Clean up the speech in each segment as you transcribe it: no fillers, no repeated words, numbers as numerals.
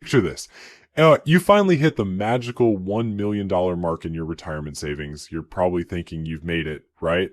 Picture this. You finally hit the magical $1 million mark in your retirement savings. You're probably thinking you've made it, right?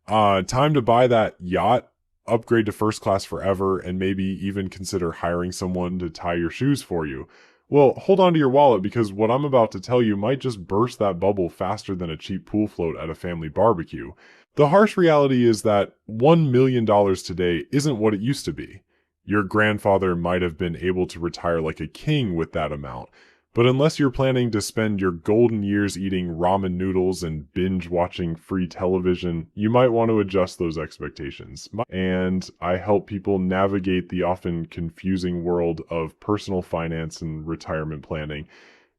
Time to buy that yacht, upgrade to first class forever, and maybe even consider hiring someone to tie your shoes for you. Well, hold on to your wallet because what I'm about to tell you might just burst that bubble faster than a cheap pool float at a family barbecue. The harsh reality is that $1 million today isn't what it used to be. Your grandfather might have been able to retire like a king with that amount, but unless you're planning to spend your golden years eating ramen noodles and binge watching free television, you might want to adjust those expectations. And I help people navigate the often confusing world of personal finance and retirement planning.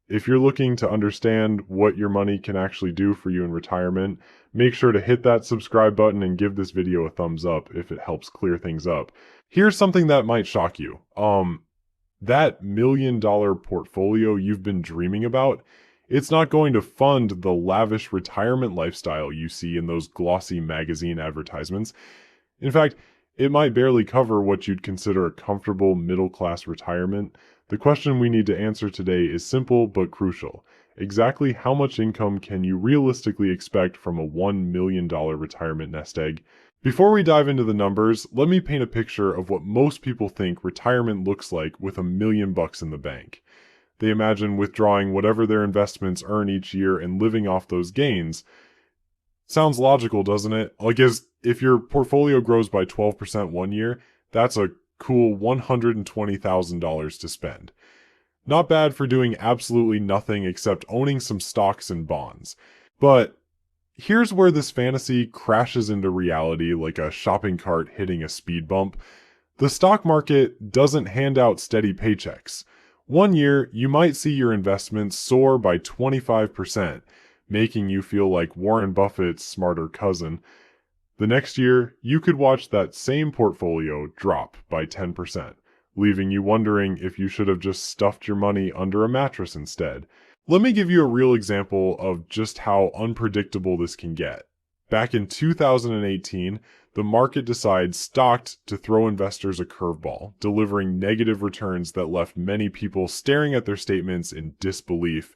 If you're looking to understand what your money can actually do for you in retirement, make sure to hit that subscribe button and give this video a thumbs up if it helps clear things up. Here's something that might shock you. That $1 million portfolio you've been dreaming about, it's not going to fund the lavish retirement lifestyle you see in those glossy magazine advertisements. In fact, it might barely cover what you'd consider a comfortable middle-class retirement. The question we need to answer today is simple but crucial. Exactly how much income can you realistically expect from a $1 million retirement nest egg? Before we dive into the numbers, let me paint a picture of what most people think retirement looks like with $1 million in the bank. They imagine withdrawing whatever their investments earn each year and living off those gains. Sounds logical, doesn't it? Like, if your portfolio grows by 12% one year, that's a cool $120,000 to spend. Not bad for doing absolutely nothing except owning some stocks and bonds. But here's where this fantasy crashes into reality like a shopping cart hitting a speed bump. The stock market doesn't hand out steady paychecks. One year, you might see your investments soar by 25%, making you feel like Warren Buffett's smarter cousin. The next year, you could watch that same portfolio drop by 10%, leaving you wondering if you should have just stuffed your money under a mattress instead. Let me give you a real example of just how unpredictable this can get. Back in 2018, the market stocked to throw investors a curveball, delivering negative returns that left many people staring at their statements in disbelief.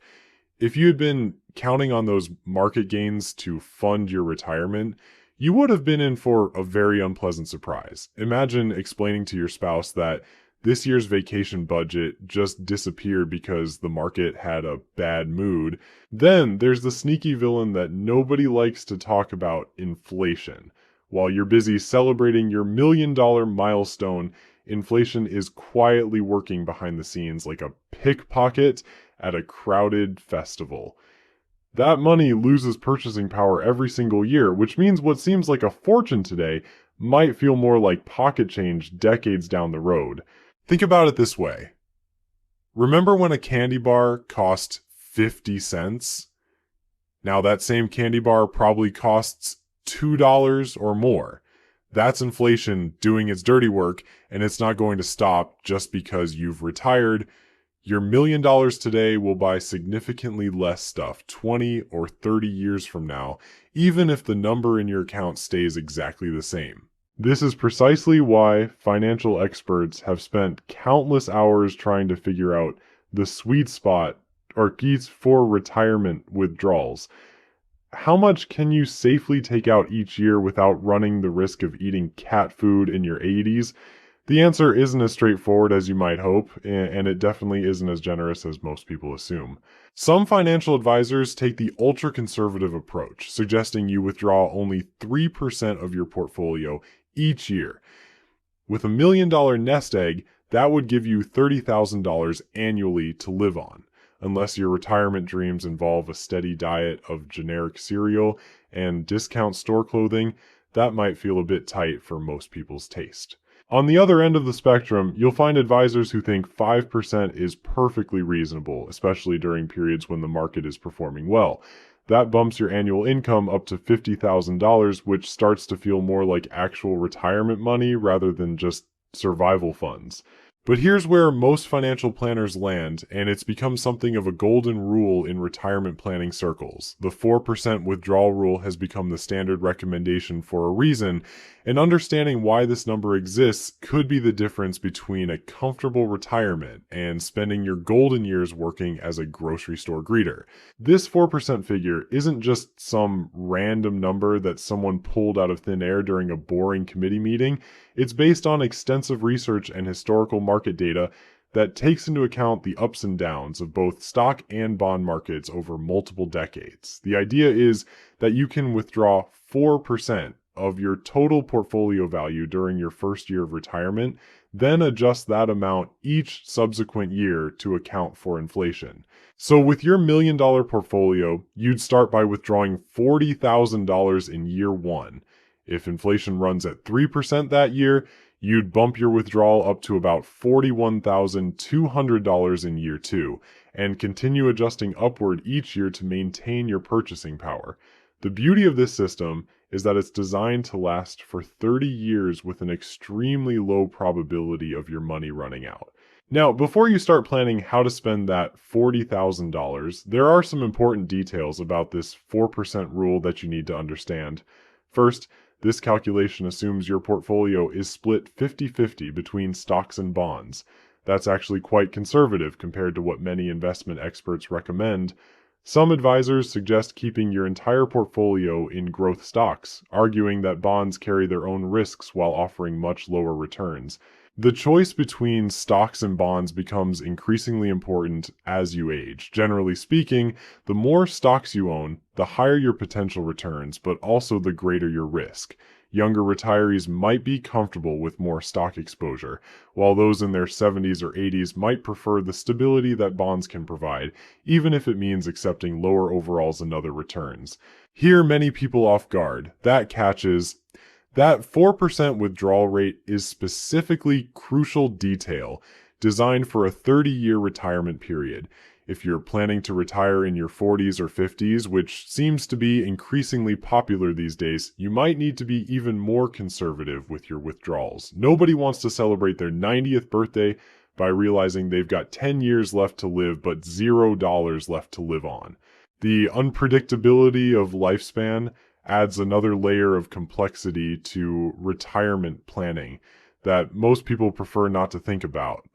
If you had been counting on those market gains to fund your retirement, you would have been in for a very unpleasant surprise. Imagine explaining to your spouse that this year's vacation budget just disappeared because the market had a bad mood. Then there's the sneaky villain that nobody likes to talk about, inflation. While you're busy celebrating your $1 million milestone, inflation is quietly working behind the scenes like a pickpocket at a crowded festival. That money loses purchasing power every single year, which means what seems like a fortune today might feel more like pocket change decades down the road. Think about it this way. Remember when a candy bar cost 50 cents? Now that same candy bar probably costs $2 or more. That's inflation doing its dirty work, and it's not going to stop just because you've retired. Your $1 million today will buy significantly less stuff 20 or 30 years from now, even if the number in your account stays exactly the same. This is precisely why financial experts have spent countless hours trying to figure out the sweet spot or keys for retirement withdrawals. How much can you safely take out each year without running the risk of eating cat food in your 80s? The answer isn't as straightforward as you might hope, and it definitely isn't as generous as most people assume. Some financial advisors take the ultra-conservative approach, suggesting you withdraw only 3% of your portfolio each year. With $1 million nest egg, that would give you $30,000 annually to live on, unless your retirement dreams involve a steady diet of generic cereal and discount store clothing. That might feel a bit tight for most people's taste. On the other end of the spectrum, you'll find advisors who think 5% is perfectly reasonable, especially during periods when the market is performing well. That bumps your annual income up to $50,000, which starts to feel more like actual retirement money rather than just survival funds. But here's where most financial planners land, and it's become something of a golden rule in retirement planning circles. The 4% withdrawal rule has become the standard recommendation for a reason, And understanding why this number exists could be the difference between a comfortable retirement and spending your golden years working as a grocery store greeter. This 4% figure isn't just some random number that someone pulled out of thin air during a boring committee meeting. It's based on extensive research and historical market data that takes into account the ups and downs of both stock and bond markets over multiple decades. The idea is that you can withdraw 4% of your total portfolio value during your first year of retirement, then adjust that amount each subsequent year to account for inflation. So with your $1 million portfolio, you'd start by withdrawing $40,000 in year one. If inflation runs at 3% that year, you'd bump your withdrawal up to about $41,200 in year two, and continue adjusting upward each year to maintain your purchasing power. The beauty of this system is that it's designed to last for 30 years with an extremely low probability of your money running out. Now, before you start planning how to spend that $40,000, there are some important details about this 4% rule that you need to understand. First, this calculation assumes your portfolio is split 50-50 between stocks and bonds. That's actually quite conservative compared to what many investment experts recommend. Some advisors suggest keeping your entire portfolio in growth stocks, arguing that bonds carry their own risks while offering much lower returns. The choice between stocks and bonds becomes increasingly important as you age. Generally speaking, the more stocks you own, the higher your potential returns, but also the greater your risk. Younger retirees might be comfortable with more stock exposure, while those in their 70s or 80s might prefer the stability that bonds can provide, even if it means accepting lower overalls and other returns. Here, many people off guard. That catch is that 4% withdrawal rate is specifically crucial detail designed for a 30-year retirement period. If you're planning to retire in your 40s or 50s, which seems to be increasingly popular these days, you might need to be even more conservative with your withdrawals. Nobody wants to celebrate their 90th birthday by realizing they've got 10 years left to live but $0 left to live on. The unpredictability of lifespan adds another layer of complexity to retirement planning that most people prefer not to think about.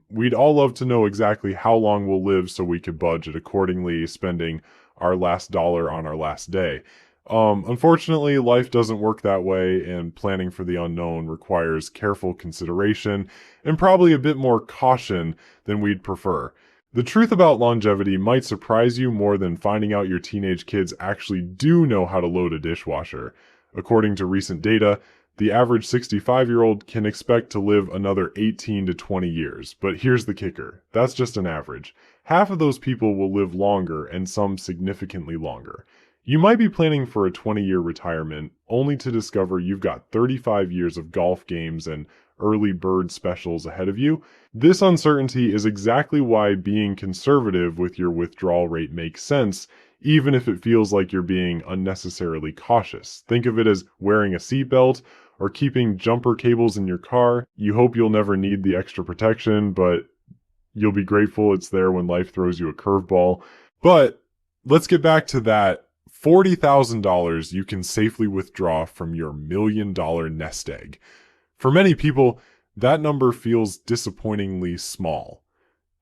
We'd all love to know exactly how long we'll live so we could budget accordingly, spending our last dollar on our last day. Unfortunately, life doesn't work that way, and planning for the unknown requires careful consideration and probably a bit more caution than we'd prefer. The truth about longevity might surprise you more than finding out your teenage kids actually do know how to load a dishwasher. According to recent data, the average 65-year-old can expect to live another 18 to 20 years. But here's the kicker. That's just an average. Half of those people will live longer, and some significantly longer. You might be planning for a 20-year retirement, only to discover you've got 35 years of golf games and early bird specials ahead of you. This uncertainty is exactly why being conservative with your withdrawal rate makes sense, even if it feels like you're being unnecessarily cautious. Think of it as wearing a seatbelt or keeping jumper cables in your car. You hope you'll never need the extra protection, but you'll be grateful it's there when life throws you a curveball. But let's get back to that $40,000 you can safely withdraw from your $1 million nest egg. For many people, that number feels disappointingly small.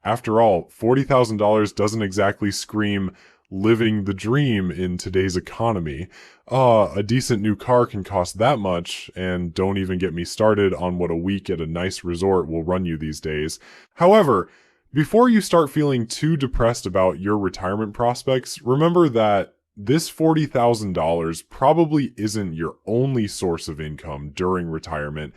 After all, $40,000 doesn't exactly scream living the dream in today's economy. A decent new car can cost that much, and don't even get me started on what a week at a nice resort will run you these days. However, before you start feeling too depressed about your retirement prospects, remember that this $40,000 probably isn't your only source of income during retirement.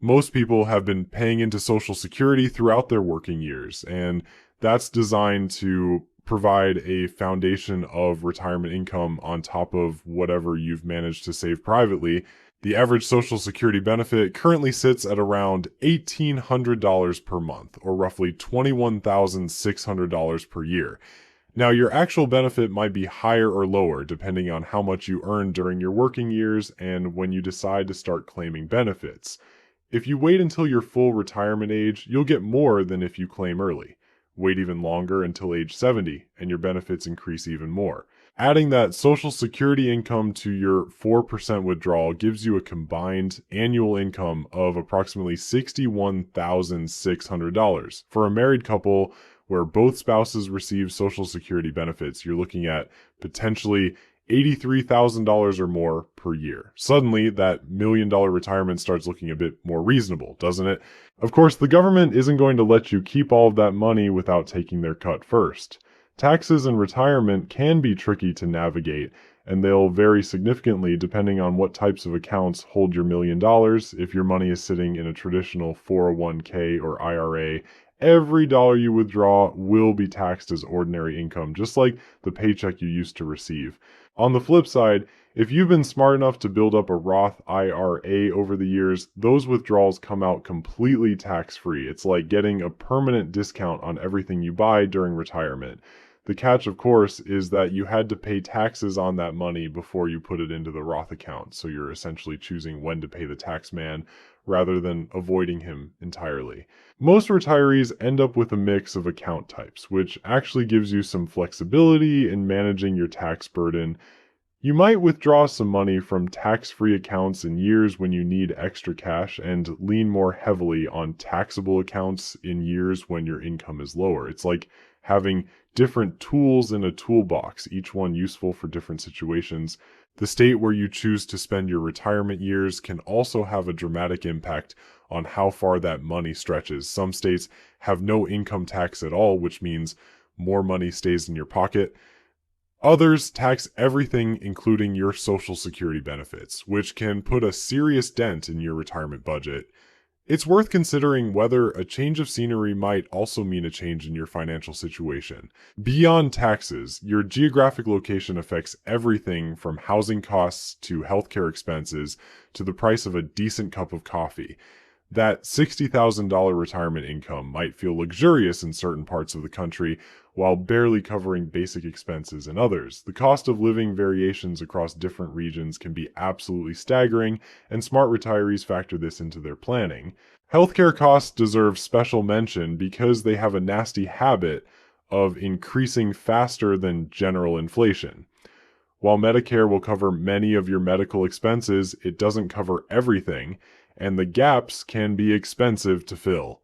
Most people have been paying into Social Security throughout their working years, and that's designed to provide a foundation of retirement income on top of whatever you've managed to save privately. The average Social Security benefit currently sits at around $1,800 per month, or roughly $21,600 per year. Now, your actual benefit might be higher or lower depending on how much you earned during your working years and when you decide to start claiming benefits. If you wait until your full retirement age, you'll get more than if you claim early. Wait even longer until age 70, and your benefits increase even more. Adding that Social Security income to your 4% withdrawal gives you a combined annual income of approximately $61,600. For a married couple where both spouses receive Social Security benefits, you're looking at potentially $83,000 or more per year. Suddenly, that $1 million retirement starts looking a bit more reasonable, doesn't it? Of course, the government isn't going to let you keep all of that money without taking their cut first. Taxes in retirement can be tricky to navigate, and they'll vary significantly depending on what types of accounts hold your $1 million. If your money is sitting in a traditional 401k or IRA, every dollar you withdraw will be taxed as ordinary income, just like the paycheck you used to receive. On the flip side, if you've been smart enough to build up a Roth IRA over the years, those withdrawals come out completely tax-free. It's like getting a permanent discount on everything you buy during retirement. The catch, of course, is that you had to pay taxes on that money before you put it into the Roth account, so you're essentially choosing when to pay the tax man rather than avoiding him entirely. Most retirees end up with a mix of account types, which actually gives you some flexibility in managing your tax burden. You might withdraw some money from tax-free accounts in years when you need extra cash and lean more heavily on taxable accounts in years when your income is lower. It's like having different tools in a toolbox, each one useful for different situations. The state where you choose to spend your retirement years can also have a dramatic impact on how far that money stretches. Some states have no income tax at all, which means more money stays in your pocket. Others tax everything, including your Social Security benefits, which can put a serious dent in your retirement budget. It's worth considering whether a change of scenery might also mean a change in your financial situation. Beyond taxes, your geographic location affects everything from housing costs to healthcare expenses to the price of a decent cup of coffee. That $60,000 retirement income might feel luxurious in certain parts of the country while barely covering basic expenses in others. The cost of living variations across different regions can be absolutely staggering, and smart retirees factor this into their planning. Healthcare costs deserve special mention because they have a nasty habit of increasing faster than general inflation. While Medicare will cover many of your medical expenses, it doesn't cover everything, and the gaps can be expensive to fill.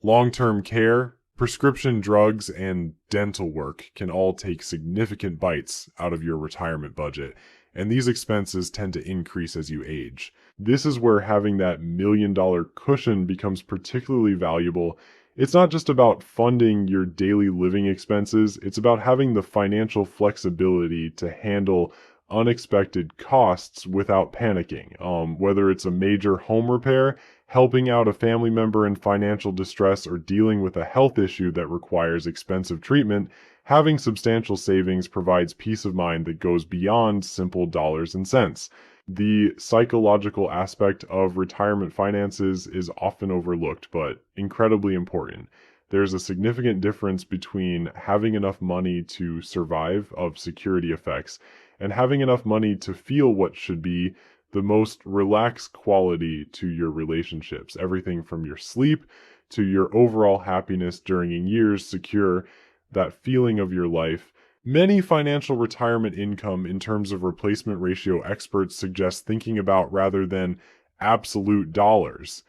Long-term care, prescription drugs, and dental work can all take significant bites out of your retirement budget, and these expenses tend to increase as you age. This is where having that $1 million cushion becomes particularly valuable. It's not just about funding your daily living expenses, it's about having the financial flexibility to handle unexpected costs without panicking. Whether it's a major home repair, helping out a family member in financial distress, or dealing with a health issue that requires expensive treatment, having substantial savings provides peace of mind that goes beyond simple dollars and cents. The psychological aspect of retirement finances is often overlooked, but incredibly important. There's a significant difference between having enough money to survive of security effects and having enough money to feel what should be the most relaxed quality to your relationships. Everything from your sleep to your overall happiness during years secure, that feeling of your life. Many financial retirement income in terms of replacement ratio experts suggest thinking about rather than absolute dollars.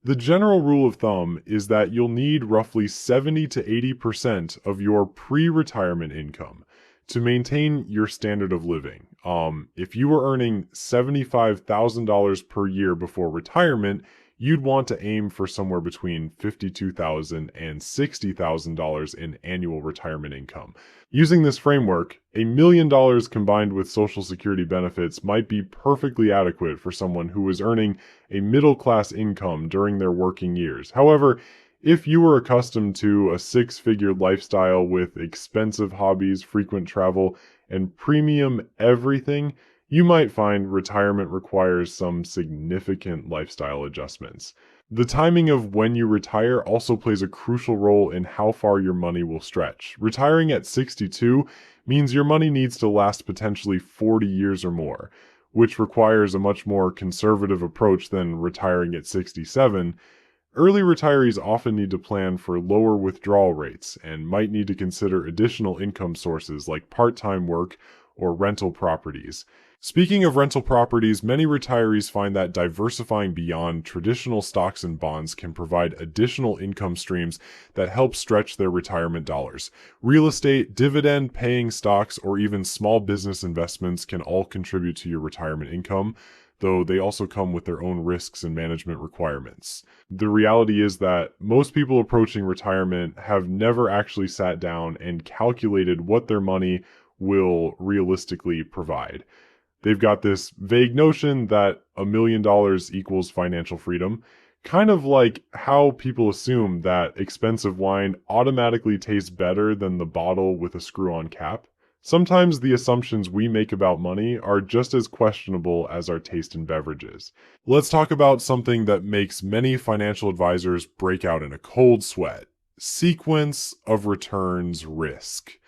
The general rule of thumb is that you'll need roughly 70 to 80% of your pre-retirement income to maintain your standard of living. If you were earning $75,000 per year before retirement, you'd want to aim for somewhere between $52,000 and $60,000 in annual retirement income. Using this framework, $1 million combined with Social Security benefits might be perfectly adequate for someone who was earning a middle-class income during their working years. However, if you were accustomed to a six-figure lifestyle with expensive hobbies, frequent travel, and premium everything, you might find retirement requires some significant lifestyle adjustments. The timing of when you retire also plays a crucial role in how far your money will stretch. Retiring at 62 means your money needs to last potentially 40 years or more, which requires a much more conservative approach than retiring at 67. Early retirees often need to plan for lower withdrawal rates and might need to consider additional income sources like part-time work or rental properties. Speaking of rental properties, many retirees find that diversifying beyond traditional stocks and bonds can provide additional income streams that help stretch their retirement dollars. Real estate, dividend-paying stocks, or even small business investments can all contribute to your retirement income, though they also come with their own risks and management requirements. The reality is that most people approaching retirement have never actually sat down and calculated what their money will realistically provide. They've got this vague notion that $1 million equals financial freedom, kind of like how people assume that expensive wine automatically tastes better than the bottle with a screw-on cap. Sometimes the assumptions we make about money are just as questionable as our taste in beverages. Let's talk about something that makes many financial advisors break out in a cold sweat: sequence of returns risk.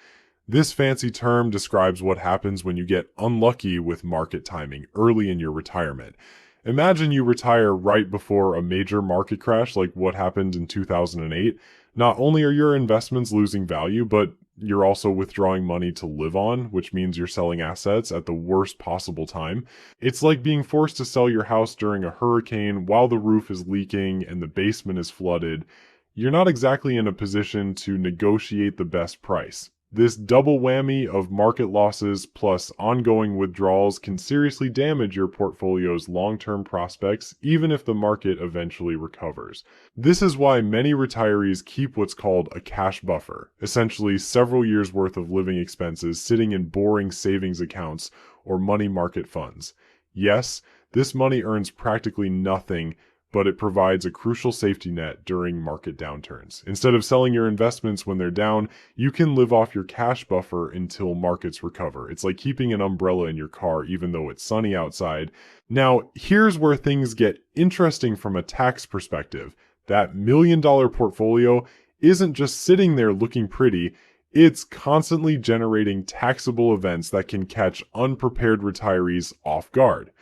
This fancy term describes what happens when you get unlucky with market timing early in your retirement. Imagine you retire right before a major market crash like what happened in 2008. Not only are your investments losing value, but you're also withdrawing money to live on, which means you're selling assets at the worst possible time. It's like being forced to sell your house during a hurricane while the roof is leaking and the basement is flooded. You're not exactly in a position to negotiate the best price. This double whammy of market losses plus ongoing withdrawals can seriously damage your portfolio's long-term prospects, even if the market eventually recovers. This is why many retirees keep what's called a cash buffer, essentially several years' worth of living expenses sitting in boring savings accounts or money market funds. Yes, this money earns practically nothing, but it provides a crucial safety net during market downturns. Instead of selling your investments when they're down, you can live off your cash buffer until markets recover. It's like keeping an umbrella in your car even though it's sunny outside. Now, here's where things get interesting from a tax perspective. That $1 million portfolio isn't just sitting there looking pretty, it's constantly generating taxable events that can catch unprepared retirees off guard.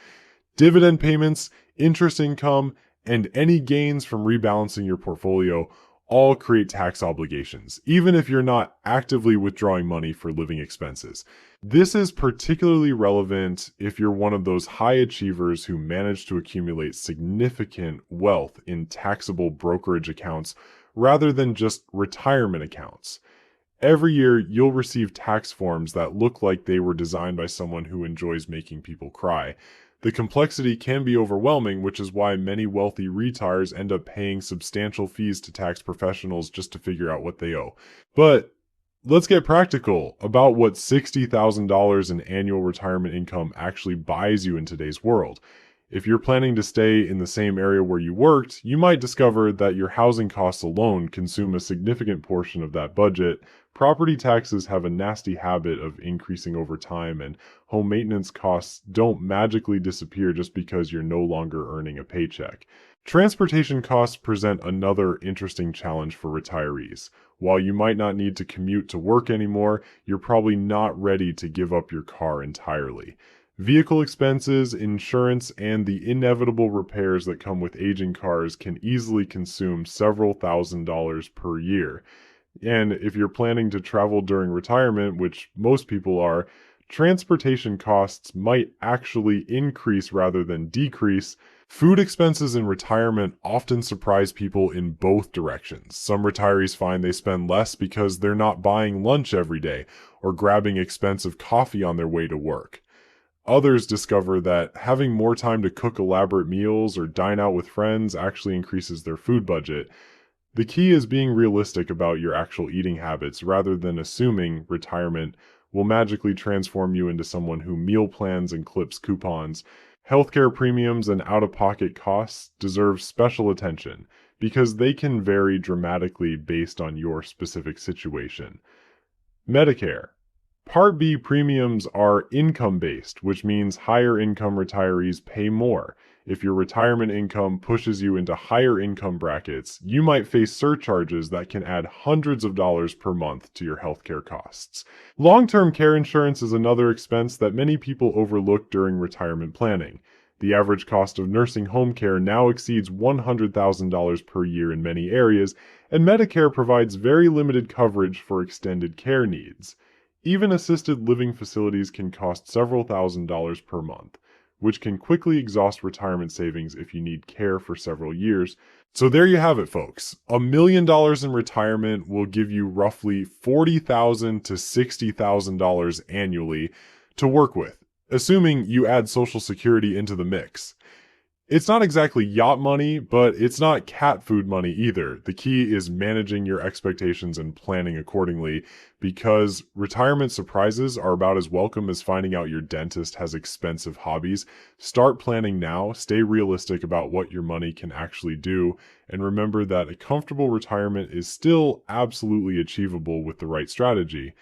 Dividend payments, interest income, and any gains from rebalancing your portfolio all create tax obligations, even if you're not actively withdrawing money for living expenses. This is particularly relevant if you're one of those high achievers who manage to accumulate significant wealth in taxable brokerage accounts rather than just retirement accounts. Every year, you'll receive tax forms that look like they were designed by someone who enjoys making people cry. The complexity can be overwhelming, which is why many wealthy retires end up paying substantial fees to tax professionals just to figure out what they owe. But let's get practical about what $60,000 in annual retirement income actually buys you in today's world. If you're planning to stay in the same area where you worked, you might discover that your housing costs alone consume a significant portion of that budget. Property taxes have a nasty habit of increasing over time, and home maintenance costs don't magically disappear just because you're no longer earning a paycheck. Transportation costs present another interesting challenge for retirees. While you might not need to commute to work anymore, you're probably not ready to give up your car entirely. Vehicle expenses, insurance, and the inevitable repairs that come with aging cars can easily consume several $1,000s per year. And if you're planning to travel during retirement, which most people are, transportation costs might actually increase rather than decrease. Food expenses in retirement often surprise people in both directions. Some retirees find they spend less because they're not buying lunch every day or grabbing expensive coffee on their way to work. Others discover that having more time to cook elaborate meals or dine out with friends actually increases their food budget. The key is being realistic about your actual eating habits rather than assuming retirement will magically transform you into someone who meal plans and clips coupons. Healthcare premiums and out-of-pocket costs deserve special attention because they can vary dramatically based on your specific situation. Medicare. Part B premiums are income-based, which means higher income retirees pay more. If your retirement income pushes you into higher income brackets, you might face surcharges that can add hundreds of dollars per month to your healthcare costs. Long-term care insurance is another expense that many people overlook during retirement planning. The average cost of nursing home care now exceeds $100,000 per year in many areas, and Medicare provides very limited coverage for extended care needs. Even assisted living facilities can cost several $1,000s per month, which can quickly exhaust retirement savings if you need care for several years. So there you have it, folks. $1 million in retirement will give you roughly $40,000 to $60,000 annually to work with, assuming you add Social Security into the mix. It's not exactly yacht money, but it's not cat food money either. The key is managing your expectations and planning accordingly, because retirement surprises are about as welcome as finding out your dentist has expensive hobbies. Start planning now, stay realistic about what your money can actually do, and remember that a comfortable retirement is still absolutely achievable with the right strategy.